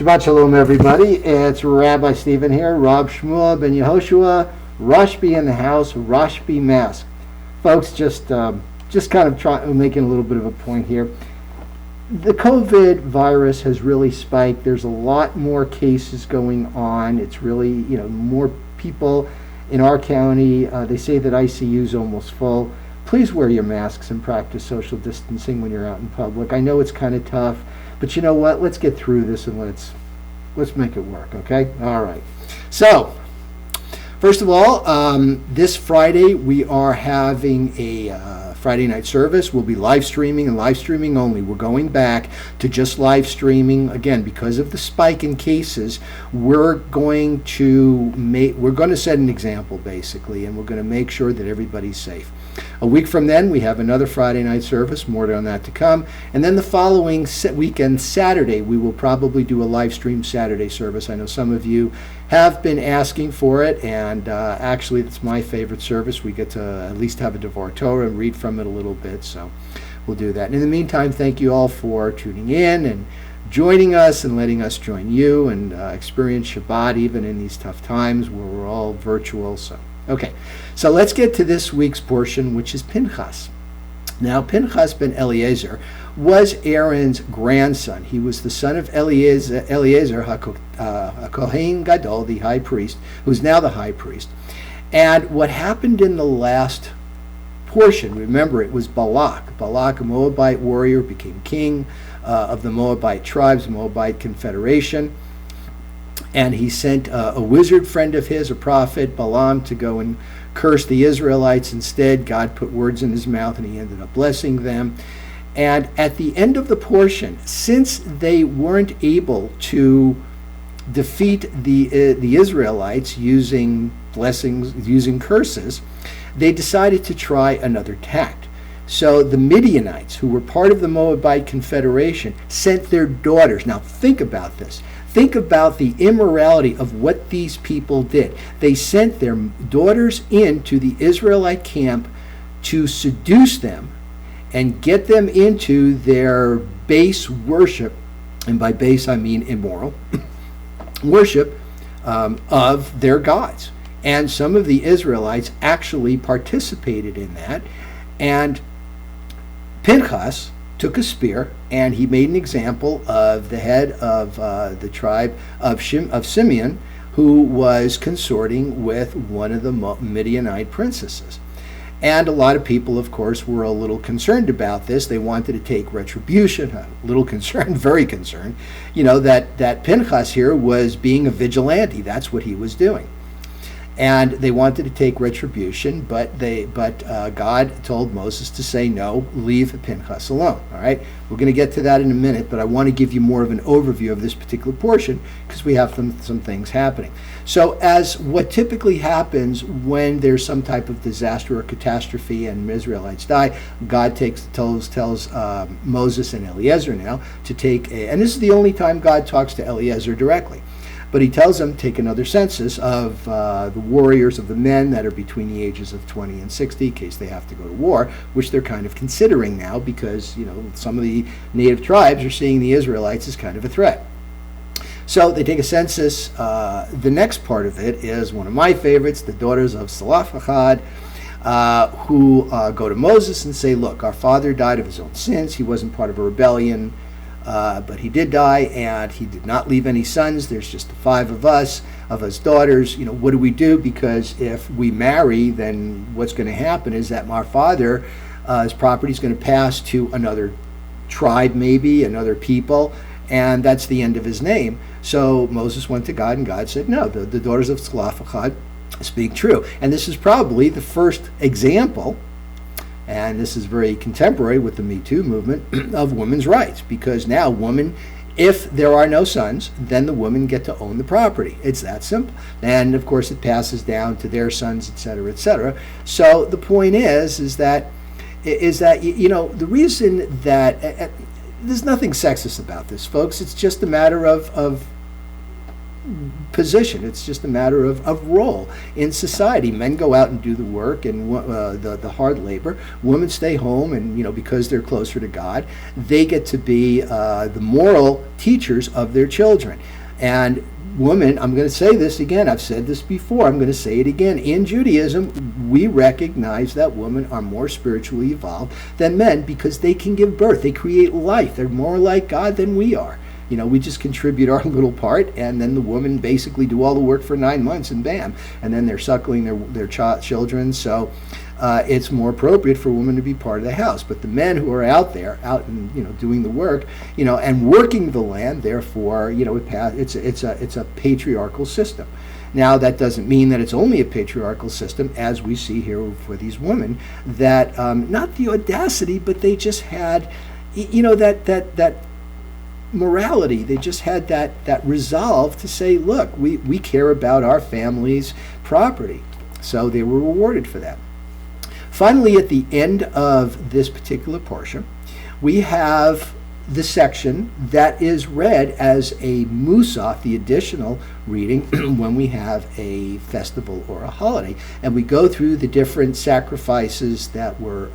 Shabbat Shalom, everybody. It's Rabbi Stephen here, Rob Shmuel ben Yehoshua, Rashbi in the house, Rashbi mask. Folks, just kind of making a little bit of a point here. The COVID virus has really spiked. There's a lot more cases going on. It's really, more people in our county. They say that ICU is almost full. Please wear your masks and practice social distancing when you're out in public. I know it's kind of tough. But you know what? Let's get through this and let's make it work, okay? All right. So, first of all, this Friday we are having a Friday night service. We'll be live streaming and live streaming only. We're going back to just live streaming again because of the spike in cases. We're going to set an example basically, and we're going to make sure that everybody's safe. A week from then, we have another Friday night service, more on that to come. And then the following weekend, Saturday, we will probably do a live stream Saturday service. I know some of you have been asking for it, and actually, it's my favorite service. We get to at least have a Devar Torah and read from it a little bit, so we'll do that. And in the meantime, thank you all for tuning in and joining us and letting us join you and experience Shabbat even in these tough times where we're all virtual. Okay, so let's get to this week's portion, which is Pinhas. Now, Pinhas ben Eleazar was Aaron's grandson. He was the son of Eleazar HaKohen Gadol, the high priest, who's now the high priest. And what happened in the last portion, remember, it was Balak. Balak, a Moabite warrior, became king of the Moabite tribes, Moabite confederation. And he sent a wizard friend of his, a prophet, Balaam, to go and curse the Israelites. Instead, God put words in his mouth, and he ended up blessing them. And at the end of the portion, since they weren't able to defeat the Israelites using blessings, using curses, they decided to try another tact. So the Midianites, who were part of the Moabite confederation, sent their daughters. Now think about this. Think about the immorality of what these people did. They sent their daughters into the Israelite camp to seduce them and get them into their base worship, and by base I mean immoral, worship of their gods. And some of the Israelites actually participated in that. And Pinhas took a spear and he made an example of the head of the tribe of Simeon, who was consorting with one of the Midianite princesses. And a lot of people, of course, were a little concerned about this. They wanted to take retribution, a little concerned, very concerned, that Pinhas here was being a vigilante. That's what he was doing. And they wanted to take retribution, but God told Moses to say no, leave Pinhas alone. All right, we're going to get to that in a minute, but I want to give you more of an overview of this particular portion because we have some things happening. So, as what typically happens when there's some type of disaster or catastrophe and Israelites die, God tells Moses and Eleazar now to take and this is the only time God talks to Eleazar directly. But he tells them, take another census of the warriors, of the men that are between the ages of 20 and 60 in case they have to go to war, which they're kind of considering now because, some of the native tribes are seeing the Israelites as kind of a threat. So they take a census. The next part of it is one of my favorites, the daughters of Zelophahad, who go to Moses and say, look, our father died of his own sins. He wasn't part of a rebellion. But he did die, and he did not leave any sons. There's just the 5 of us, of his daughters. What do we do? Because if we marry, then what's going to happen is that our father, his property is going to pass to another tribe, maybe another people, and that's the end of his name. So Moses went to God, and God said, no, the daughters of Zelophahad speak true. And this is probably the first example, and this is very contemporary with the Me Too movement, of women's rights, because now women, if there are no sons, then the women get to own the property. It's that simple. And of course it passes down to their sons, etc., etc. So the point is that the reason that there's nothing sexist about this, folks. It's just a matter of position. It's just a matter of role in society. Men go out and do the work and the hard labor. Women stay home, and because they're closer to God, they get to be the moral teachers of their children. And women, I'm going to say this again, I've said this before, I'm going to say it again. In Judaism, we recognize that women are more spiritually evolved than men because they can give birth. They create life. They're more like God than we are. We just contribute our little part, and then the women basically do all the work for 9 months, and bam, and then they're suckling their children. So it's more appropriate for women to be part of the house. But the men who are out and doing the work, and working the land, therefore, it's a patriarchal system. Now, that doesn't mean that it's only a patriarchal system, as we see here for these women, that not the audacity, but they just had, that morality. They just had that resolve to say, look, we care about our family's property. So they were rewarded for that. Finally, at the end of this particular portion, we have the section that is read as a musaf, the additional reading, when we have a festival or a holiday. And we go through the different sacrifices that were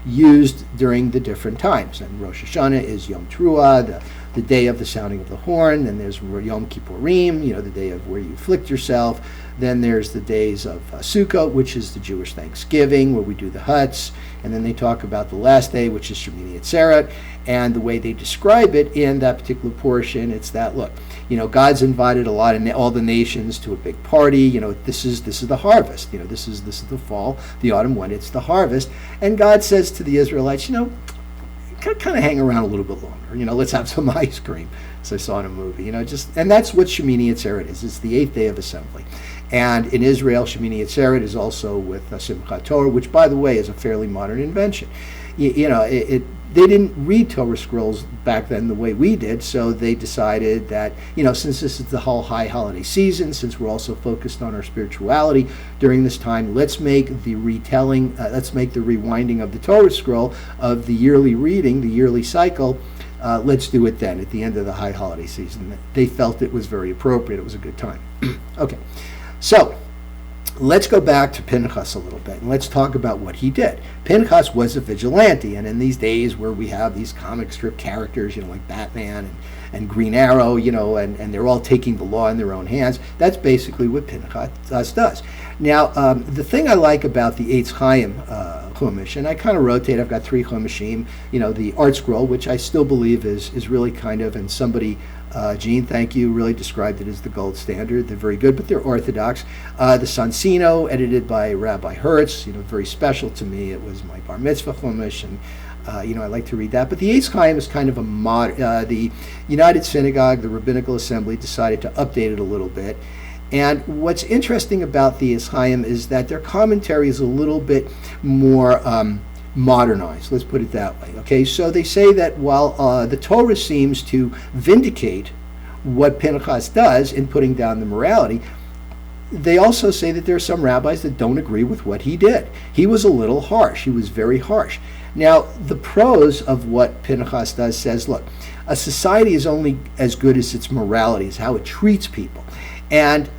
used during the different times. And Rosh Hashanah is Yom Teruah, the day of the sounding of the horn. Then there's Yom Kippurim, the day of where you afflict yourself. Then there's the days of Sukkot, which is the Jewish Thanksgiving, where we do the huts. And then they talk about the last day, which is Shemini Atzeret. And the way they describe it in that particular portion, it's that, look, God's invited all the nations to a big party. This is the harvest. This is the fall, the autumn, when it's the harvest. And God says to the Israelites, kind of hang around a little bit longer. Let's have some ice cream, as I saw in a movie. And that's what Shemini Atzeret is. It's the 8th day of assembly. And in Israel, Shemini Atzeret is also with Simchat Torah, which, by the way, is a fairly modern invention. They didn't read Torah scrolls back then the way we did, so they decided that, since this is the whole high holiday season, since we're also focused on our spirituality during this time, let's make the rewinding of the Torah scroll of the yearly reading, the yearly cycle. Let's do it then at the end of the high holiday season. They felt it was very appropriate. It was a good time. Okay, so let's go back to Pinhas a little bit, and let's talk about what he did. Pinhas was a vigilante, and in these days where we have these comic strip characters, like Batman and Green Arrow, and they're all taking the law in their own hands, that's basically what Pinhas does. Now, the thing I like about the Eitz Chaim Chumash, and I kind of rotate, I've got 3 Chumashim, the art scroll, which I still believe is really kind of, and somebody, Gene, thank you, really described it as the gold standard. They're very good, but they're orthodox. The Sansino, edited by Rabbi Hertz, very special to me. It was my bar mitzvah chumash, and I like to read that. But the Eitz Chaim is kind of the United Synagogue, the Rabbinical Assembly, decided to update it a little bit. And what's interesting about the Eitz Chaim is that their commentary is a little bit more modernized, let's put it that way. Okay, so they say that while the Torah seems to vindicate what Pinhas does in putting down the morality, they also say that there are some rabbis that don't agree with what he did. He was a little harsh. He was very harsh. Now, the prose of what Pinhas does says, look, a society is only as good as its morality, as how it treats people. And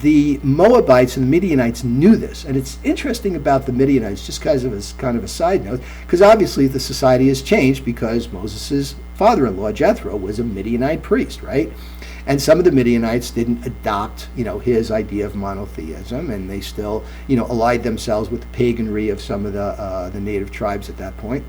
the Moabites and the Midianites knew this, and it's interesting about the Midianites, just kind of a side note, because obviously the society has changed because Moses' father-in-law Jethro was a Midianite priest, right? And some of the Midianites didn't adopt, his idea of monotheism, and they still, allied themselves with the paganry of some of the native tribes at that point.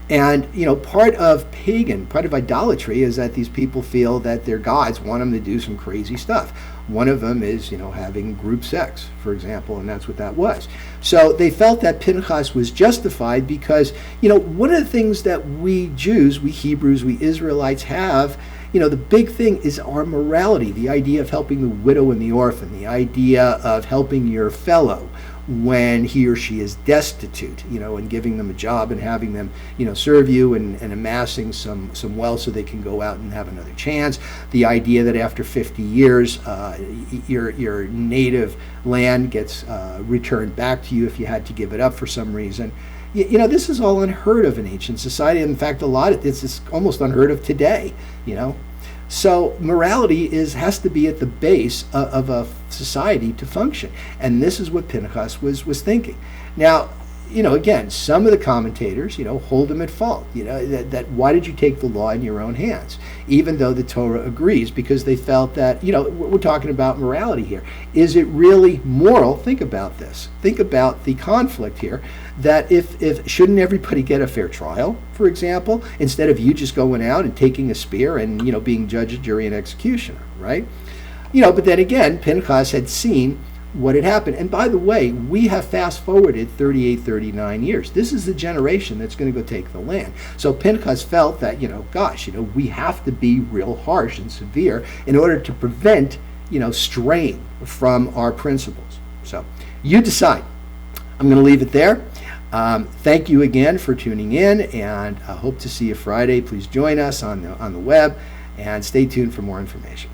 And, part of idolatry is that these people feel that their gods want them to do some crazy stuff. One of them is, having group sex, for example, and that's what that was. So they felt that Pinhas was justified because, one of the things that we Jews, we Hebrews, we Israelites have, the big thing is our morality, the idea of helping the widow and the orphan, the idea of helping your fellow when he or she is destitute, and giving them a job and having them, serve you and amassing some wealth so they can go out and have another chance. The idea that after 50 years, your native land gets returned back to you if you had to give it up for some reason. This is all unheard of in ancient society. In fact, this is almost unheard of today, So morality has to be at the base of a society to function. And this is what Pinchas was thinking. Now, again, some of the commentators, hold him at fault. That why did you take the law in your own hands? Even though the Torah agrees, because they felt that, we're talking about morality here. Is it really moral? Think about this. Think about the conflict here. That if shouldn't everybody get a fair trial, for example, instead of you just going out and taking a spear and, being judge, jury, and executioner, right? But then again, Pinchas had seen what had happened. And by the way, we have fast forwarded 38, 39 years. This is the generation that's going to go take the land. So Pinchas felt that, we have to be real harsh and severe in order to prevent, straying from our principles. So you decide. I'm going to leave it there. Thank you again for tuning in, and I hope to see you Friday. Please join us on the web, and stay tuned for more information.